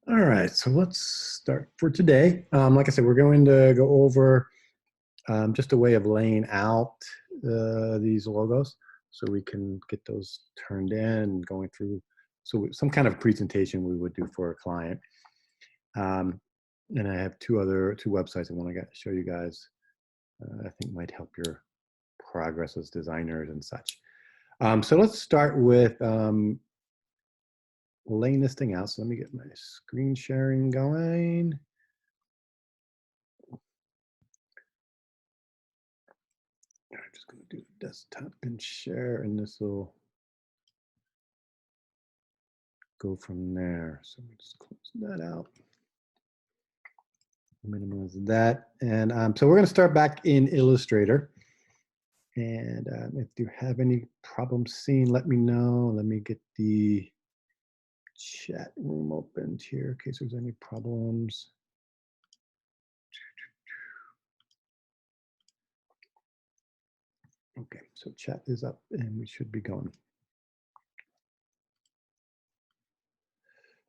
All right, so let's start for today. Like I said, we're going to go over just a way of laying out these logos so we can get those turned in and going through. So some kind of presentation we would do for a client. Um, and I have two websites I want to show you guys. I think might help your progress as designers and such. So let's start with laying this thing out. So let me get my screen sharing going. I'm just going to do desktop and share, and this will go from there. So let me just close that out, minimize that. And so we're going to start back in Illustrator. And if you have any problems seeing, let me know. Let me get the chat room opened here in case there's any problems. Okay, so chat is up and we should be going.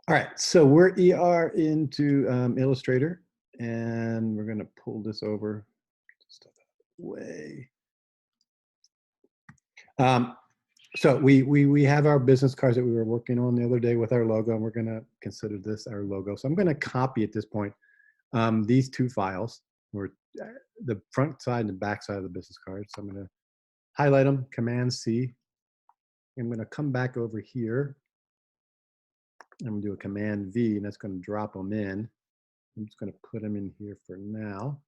All right, so we're into Illustrator, and we're going to pull this over. Get this stuff out of the way. So we have our business cards that we were working on the other day with our logo, and we're going to consider this our logo. So I'm going to copy at this point these two files, or the front side and the back side of the business card. So I'm going to highlight them, Command C. I'm going to come back over here. I'm going to do a Command V, and that's going to drop them in. I'm just going to put them in here for now,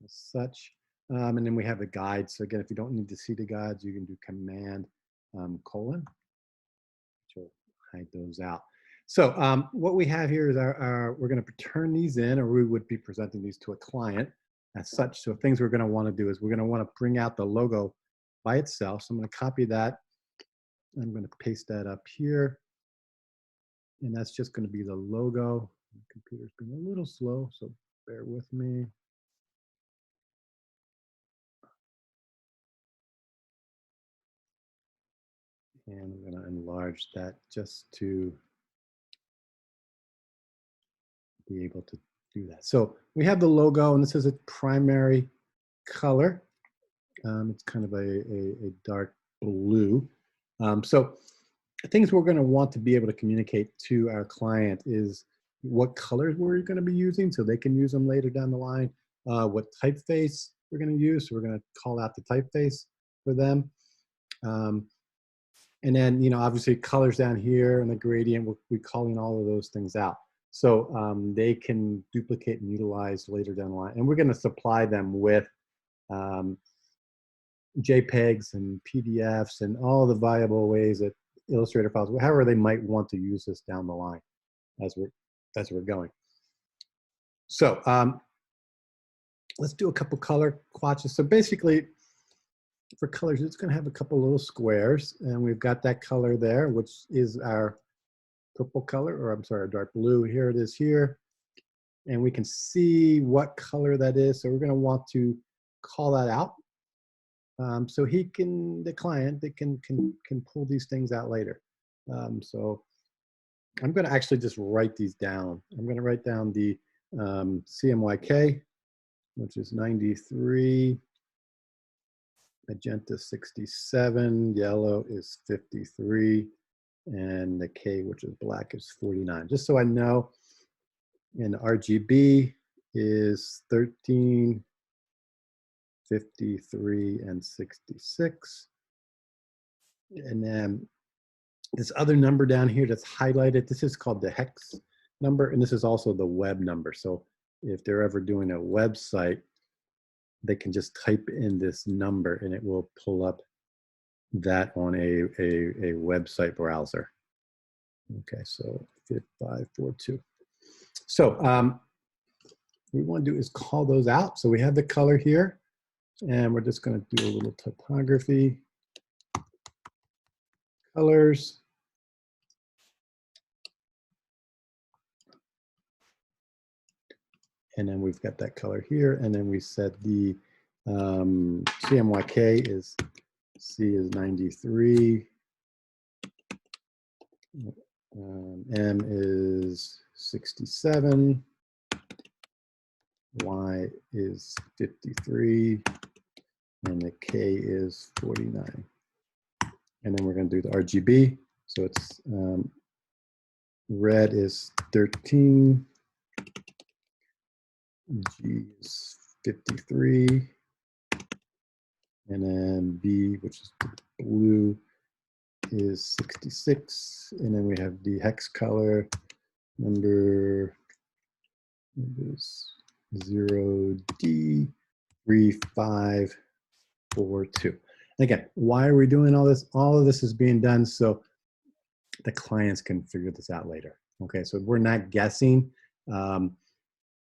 as such. And then we have the guides. So again, if you don't need to see the guides, you can do Command colon, which will hide those out. So what we have here is we're going to turn these in, or we would be presenting these to a client as such. So things we're going to want to do is we're going to want to bring out the logo by itself. So I'm going to copy that. I'm going to paste that up here. And that's just going to be the logo. The computer's being a little slow, so bear with me. And I'm going to enlarge that just to be able to do that. So we have the logo, and this is a primary color. It's kind of a dark blue. So things we're going to want to be able to communicate to our client is what colors we're going to be using so they can use them later down the line, what typeface we're going to use. So we're going to call out the typeface for them. And then, obviously colors down here and the gradient, we're calling all of those things out. So they can duplicate and utilize later down the line. And we're going to supply them with JPEGs and PDFs and all the viable ways that Illustrator files, however they might want to use this down the line as we're going. So let's do a couple color swatches. So basically, for colors, it's going to have a couple little squares, and we've got that color there, which is our purple color, or I'm sorry, dark blue. Here it is here, and we can see what color that is. So we're going to want to call that out. So the client, they can pull these things out later. So I'm going to actually just write these down. I'm going to write down the CMYK, which is 93, magenta 67, yellow is 53, and the K, which is black, is 49. Just so I know. And RGB is 13, 53, and 66. And then this other number down here that's highlighted, this is called the hex number, and this is also the web number. So if they're ever doing a website, they can just type in this number and it will pull up that on a website browser. Okay, so 5542. So what we want to do is call those out. So we have the color here, and we're just going to do a little typography. Colors. And then we've got that color here, and then we said the CMYK is C is 93, M is 67, Y is 53, and the K is 49. And then we're going to do the RGB. So it's red is 13, G is 53, and then B, which is the blue, is 66. And then we have the hex color number is 0D3542. Again, why are we doing all this? All of this is being done so the clients can figure this out later. Okay, so we're not guessing.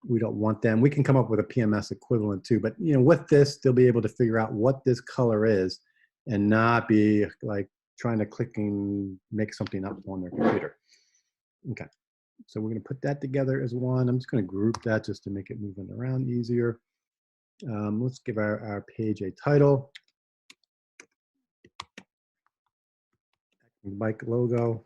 We don't want them. We can come up with a PMS equivalent too, but with this, they'll be able to figure out what this color is and not be like trying to click and make something up on their computer. Okay, so we're going to put that together as one. I'm just going to group that just to make it moving around easier. Let's give our page a title. Bike logo.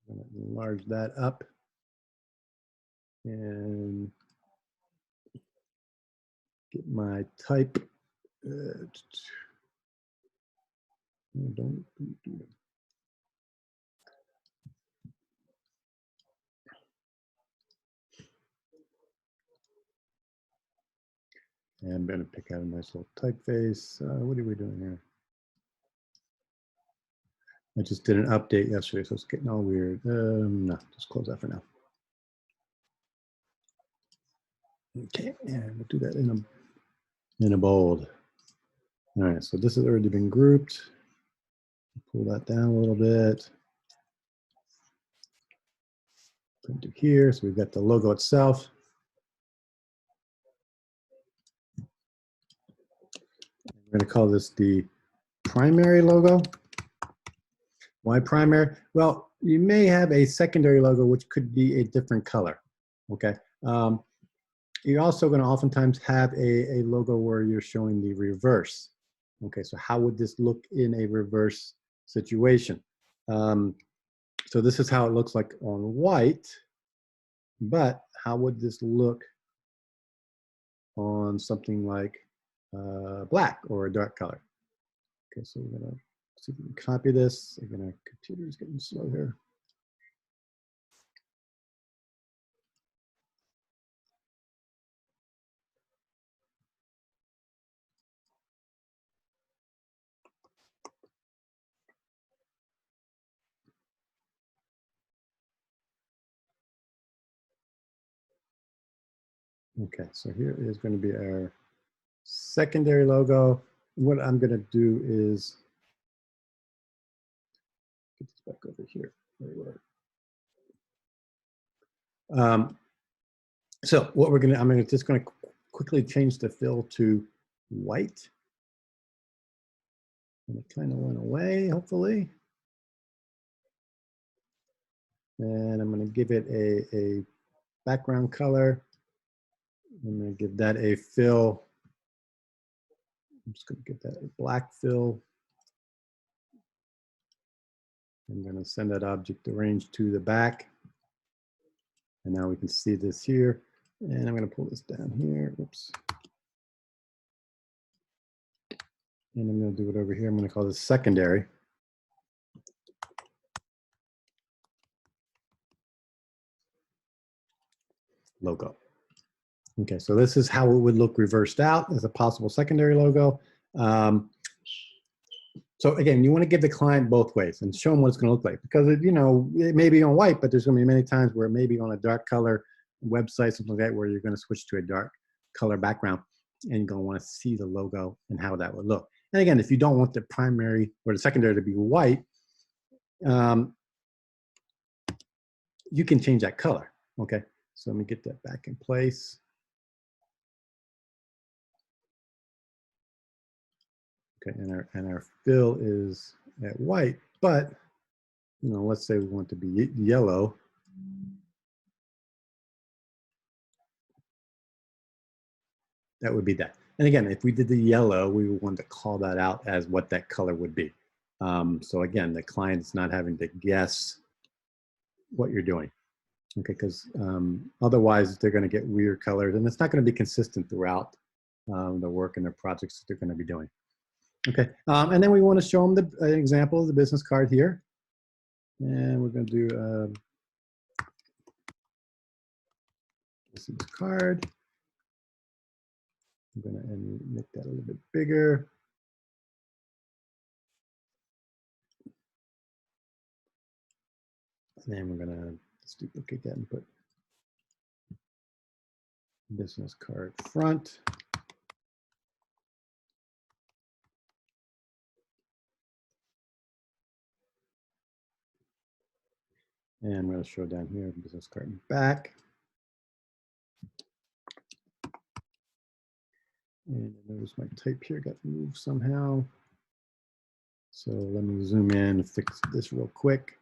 I'm going to enlarge that up and get my type. And I'm going to pick out a nice little typeface. What are we doing here? I just did an update yesterday, so it's getting all weird. No, just close that for now. Okay, and we'll do that in a bold. All right, so this has already been grouped. Pull that down a little bit. Put it here, so we've got the logo itself. We're going to call this the primary logo. Why primary? Well, you may have a secondary logo, which could be a different color. Okay. You're also going to oftentimes have a logo where you're showing the reverse. Okay, so how would this look in a reverse situation? So this is how it looks like on white, but how would this look on something like black or a dark color? Okay, so we're going to see if we can copy this. Again, our computer is getting slow here. Okay, so here is going to be our secondary logo. What I'm going to do is get this back over here. There we were. So what we're going to, I'm just going to quickly change the fill to white. And it kind of went away, hopefully. And I'm going to give it a background color. I'm going to give that a fill. I'm just going to give that a black fill. I'm going to send that object arrange to the back. And now we can see this here. And I'm going to pull this down here. Oops. And I'm going to do it over here. I'm going to call this secondary. Logo. Okay, so this is how it would look reversed out as a possible secondary logo. So again, you want to give the client both ways and show them what it's going to look like, because it may be on white, but there's going to be many times where it may be on a dark color website, something like that, where you're going to switch to a dark color background, and you're going to want to see the logo and how that would look. And again, if you don't want the primary or the secondary to be white, you can change that color. Okay, so let me get that back in place. Okay, and our fill is at white, but let's say we want to be yellow. That would be that. And again, if we did the yellow, we would want to call that out as what that color would be. So again, the client is not having to guess what you're doing. Okay, because otherwise they're going to get weird colors, and it's not going to be consistent throughout the work and the projects that they're going to be doing. Okay, and then we want to show them an example of the business card here, and we're going to do business card. I'm going to make that a little bit bigger. And then we're going to just duplicate that and put business card front. And I'm going to show down here business card back. And notice my type here got moved somehow. So let me zoom in and fix this real quick.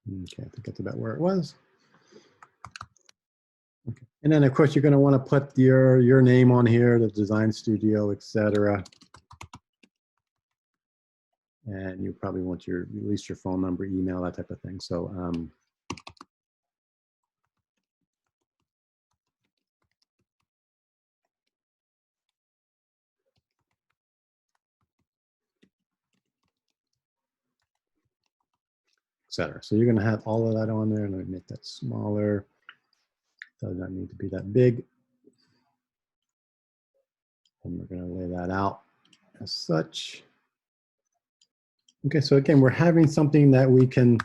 Okay, I think that's about where it was. Okay. And then of course you're going to want to put your name on here, the design studio, etc. And you probably want at least your phone number, email, that type of thing. So etc. So you're going to have all of that on there, and let me make that smaller. Does not need to be that big. And we're going to lay that out as such. Okay, so again, we're having something that we can,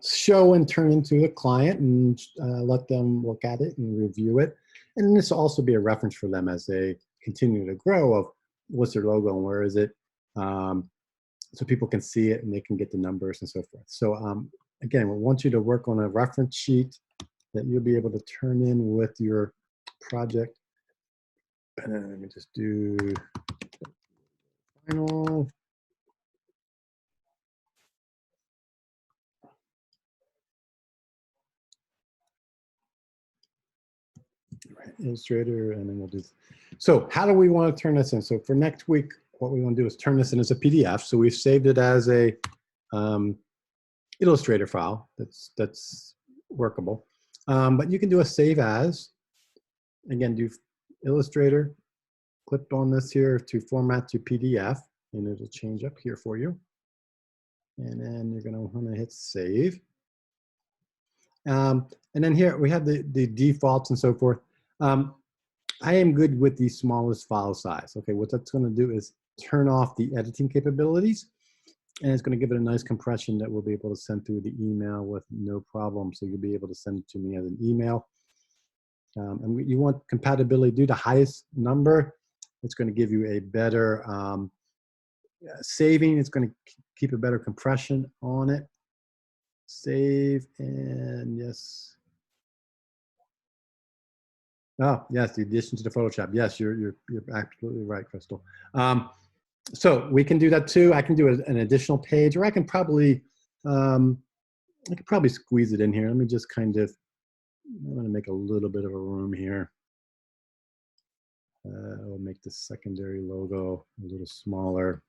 show and turn into a client and let them look at it and review it. And this will also be a reference for them as they continue to grow of what's their logo and where is it, so people can see it and they can get the numbers and so forth. So again, we want you to work on a reference sheet that you'll be able to turn in with your project. And then let me just do final. Illustrator, and then we'll do. So how do we want to turn this in? So for next week, what we want to do is turn this in as a PDF. So we've saved it as a Illustrator file that's workable. But you can do a save as. Again, do Illustrator, click on this here to format to PDF, and it'll change up here for you. And then you're going to want to hit save. And then here we have the defaults and so forth. I am good with the smallest file size. Okay, what that's going to do is turn off the editing capabilities, and it's going to give it a nice compression that we'll be able to send through the email with no problem. So you'll be able to send it to me as an email. And you want compatibility, do the highest number. It's going to give you a better saving. It's going to keep a better compression on it. Save, and yes. Oh, yes, the addition to the Photoshop. Yes, you're absolutely right, Crystal. So we can do that too. I can do an additional page, or I can probably, I could probably squeeze it in here. Let me just kind of, I'm going to make a little bit of a room here. I'll make the secondary logo a little smaller,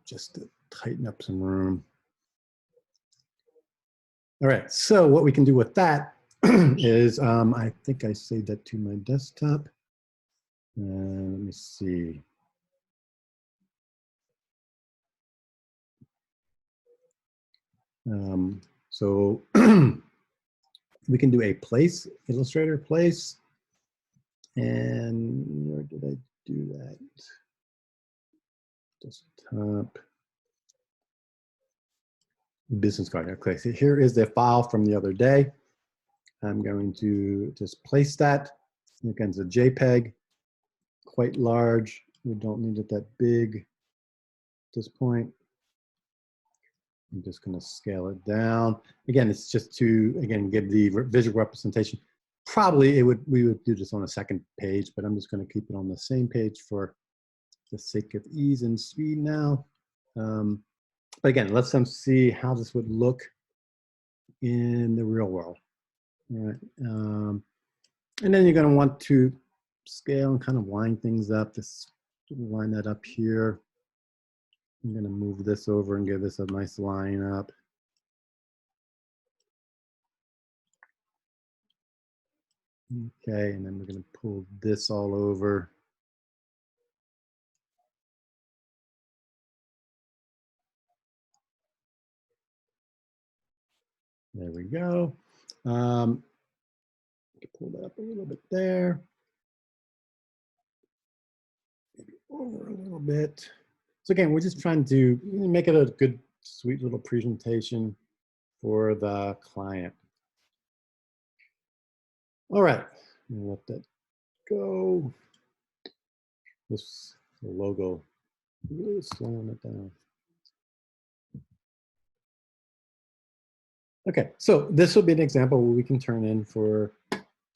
just to tighten up some room. All right, so what we can do with that is, I think I saved that to my desktop. Let me see. So we can do a place, Illustrator place. And where did I do that? Desktop. Business card. Okay, so here is the file from the other day. I'm going to just place that. Again, it's a JPEG, quite large. We don't need it that big at this point. I'm just going to scale it down. Again, it's just to, again, give the visual representation. Probably we would do this on a second page, but I'm just going to keep it on the same page for the sake of ease and speed now. But again, let's see how this would look in the real world. All right. And then you're going to want to scale and kind of line things up. Just line that up here. I'm going to move this over and give this a nice line up. Okay, and then we're going to pull this all over. There we go. Pull that up a little bit there. Maybe over a little bit. So again, we're just trying to make it a good, sweet little presentation for the client. All right, let that go. This logo, really slowing it down. Okay, so this will be an example we can turn in for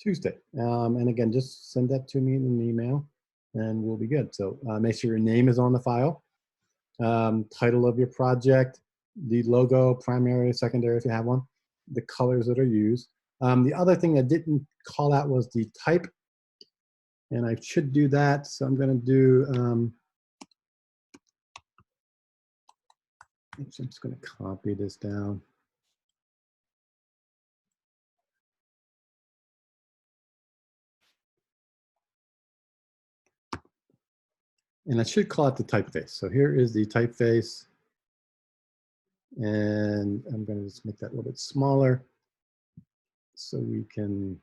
Tuesday. And again, just send that to me in an email and we'll be good. So make sure your name is on the file, title of your project, the logo, primary, secondary if you have one, the colors that are used. The other thing I didn't call out was the type, and I should do that. So I'm going to do, I'm just going to copy this down. And I should call it the typeface. So here is the typeface. And I'm going to just make that a little bit smaller so we can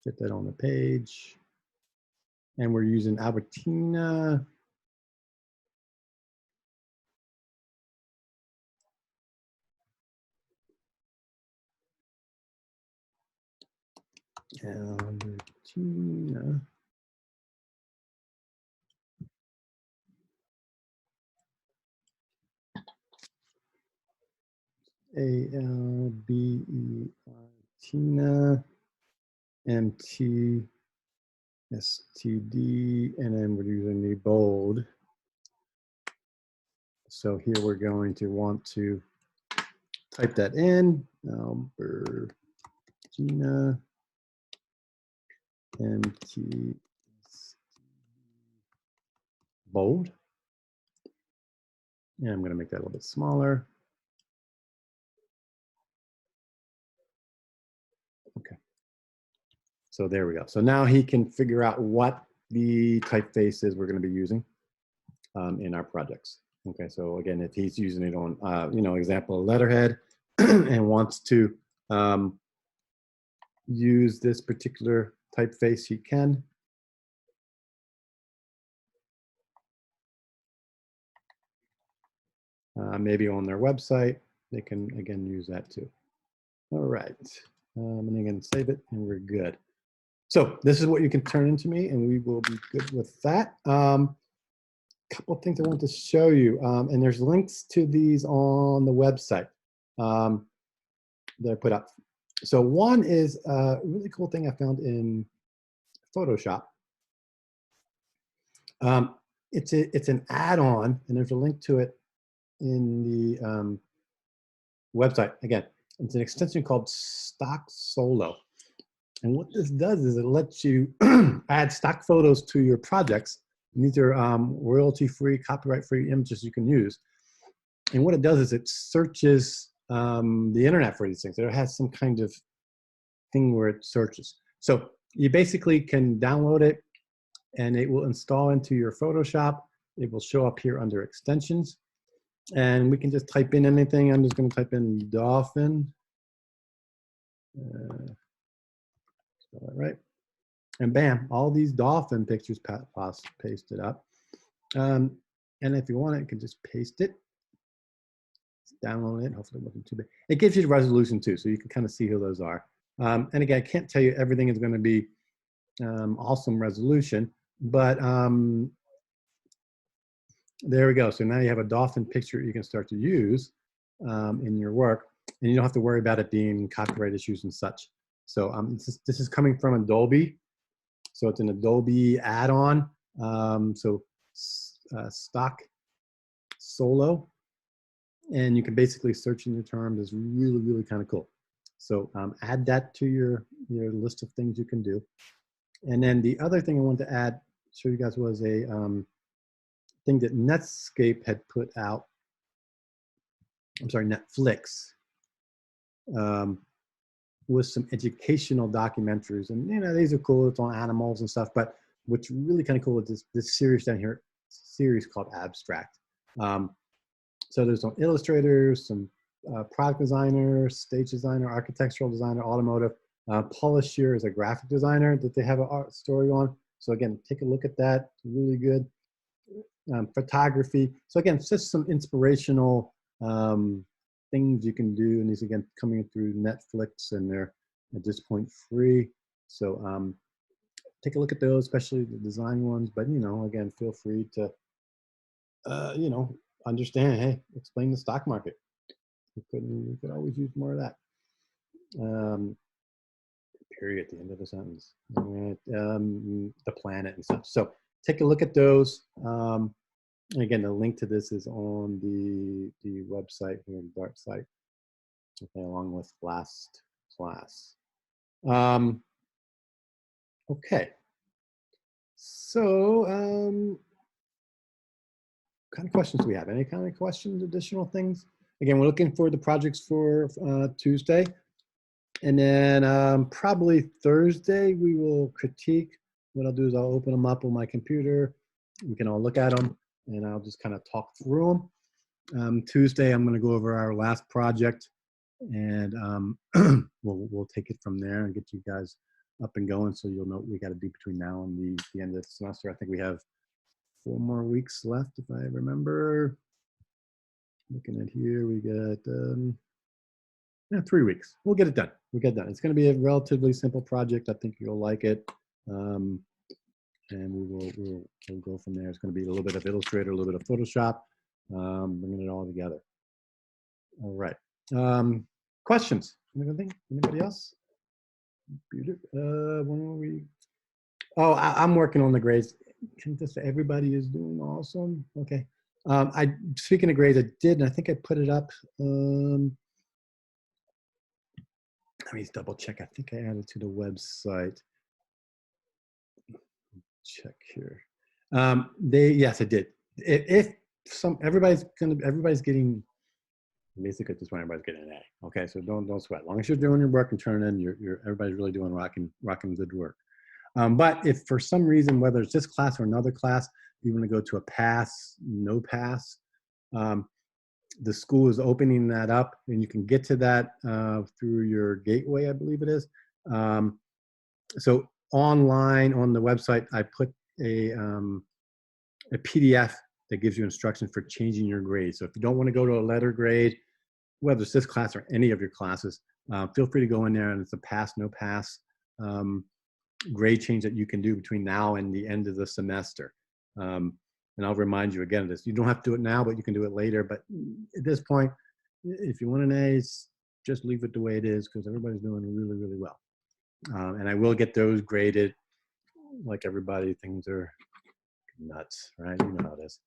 get that on the page. And we're using Albertina. Albertina. Albertina. MTSTD, and then we're using the bold. So here we're going to want to type that in, Albertina, MT, bold. And I'm going to make that a little bit smaller. Okay. So there we go. So now he can figure out what the typeface is we're going to be using in our projects. Okay. So again, if he's using it on, example letterhead and wants to use this particular typeface, he can. Maybe on their website, they can again use that too. All right. And again, save it and we're good. So this is what you can turn into me and we will be good with that. Couple of things I want to show you. And there's links to these on the website that I put up. So one is a really cool thing I found in Photoshop. It's an add-on and there's a link to it in the website. Again, it's an extension called Stock Solo. And what this does is it lets you add stock photos to your projects. And these are royalty-free, copyright-free images you can use. And what it does is it searches the internet for these things. It has some kind of thing where it searches. So you basically can download it and it will install into your Photoshop. It will show up here under extensions. And we can just type in anything. I'm just going to type in dolphin. Spell that right. And bam, all these dolphin pictures pasted up. And if you want it, you can just paste it. Download it. Hopefully it wasn't too big. It gives you the resolution too, so you can kind of see who those are. And again, I can't tell you everything is going to be awesome resolution, but there we go. So now you have a dolphin picture you can start to use in your work, and you don't have to worry about it being copyright issues and such. So this is coming from Adobe. So it's an Adobe add-on. Stock Solo. and you can basically search in your terms. It's really, really kind of cool. So add that to your list of things you can do. And then the other thing I wanted to add, show you guys, was a thing that Netscape had put out. I'm sorry, Netflix, um, with some educational documentaries. And, these are cool. It's on animals and stuff. But what's really kind of cool is this series down here, series called Abstract. So there's some illustrators, some product designers, stage designer, architectural designer, automotive. Paula Shear is a graphic designer that they have a art story on. So again, take a look at that. It's really good. Photography. So again, it's just some inspirational things you can do. And these, again, coming through Netflix, and they're at this point free. So take a look at those, especially the design ones. But, again, feel free to, understand, hey, explain the stock market. We could always use more of that. Period at the end of the sentence. The planet and stuff. So take a look at those. Again, the link to this is on the website here, the Dart site, okay, along with last class. Okay. So, what kind of questions do we have? Any kind of questions, additional things? Again, we're looking for the projects for Tuesday. And then probably Thursday, we will critique. What I'll do is I'll open them up on my computer. We can all look at them, and I'll just kind of talk through them. Tuesday, I'm going to go over our last project, and we'll take it from there and get you guys up and going, so you'll know what we got to do between now and the end of the semester. I think we have 4 more weeks left, if I remember. Looking at here, we got 3 weeks. We'll get it done. We'll get it done. It's going to be a relatively simple project. I think you'll like it. And we'll go from there. It's going to be a little bit of Illustrator, a little bit of Photoshop, bringing it all together. All right. Questions? Anybody else? When are we? Oh, I'm working on the grades. Can just say everybody is doing awesome? Okay. Speaking of grades, I did, and I think I put it up. Let me double check. I think I added to the website. Check here. Yes, I did. If everybody's getting, basically at this point, everybody's getting an A. Okay, so don't sweat. As long as you're doing your work and turning in, everybody's really doing rocking good work. But if for some reason, whether it's this class or another class, you want to go to a pass, no pass, the school is opening that up, and you can get to that through your gateway, I believe it is. So online on the website, I put a PDF that gives you instructions for changing your grade. So if you don't want to go to a letter grade, whether it's this class or any of your classes, feel free to go in there, and it's a pass, no pass grade change that you can do between now and the end of the semester. And I'll remind you again of this. You don't have to do it now, but you can do it later. But at this point, if you want an A, just leave it the way it is, because everybody's doing really, really well. And I will get those graded. Like everybody, things are nuts, right? You know how it is.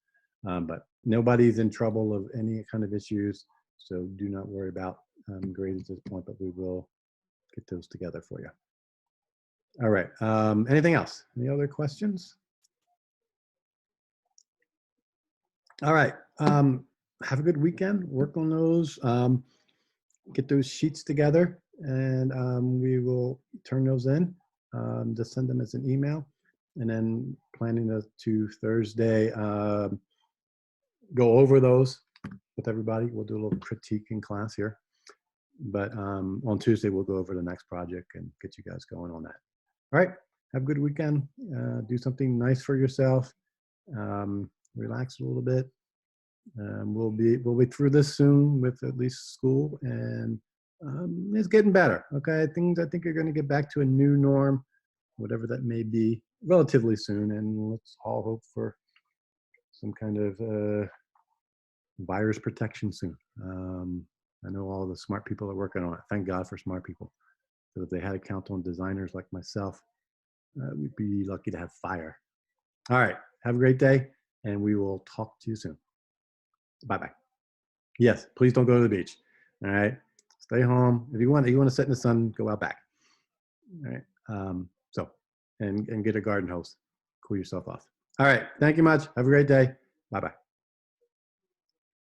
But nobody's in trouble of any kind of issues, so do not worry about grades at this point, but we will get those together for you. All right. Anything else? Any other questions? All right. Have a good weekend. Work on those. Get those sheets together, and we will turn those in. Just send them as an email, and then planning to Thursday go over those with everybody. We'll do a little critique in class here, but on Tuesday we'll go over the next project and get you guys going on that. All right. Have a good weekend. Do something nice for yourself. Relax a little bit. We'll be through this soon with at least school, and it's getting better. Okay, I think you're going to get back to a new norm, whatever that may be, relatively soon. And let's all hope for some kind of virus protection soon. I know all the smart people are working on it. Thank God for smart people. So if they had to count on designers like myself, we'd be lucky to have fire. All right, have a great day, and we will talk to you soon. Bye-bye. Yes, please don't go to the beach. All right, stay home. If you want to sit in the sun, go out back. All right. So, and get a garden hose. Cool yourself off. All right. Thank you much. Have a great day. Bye bye.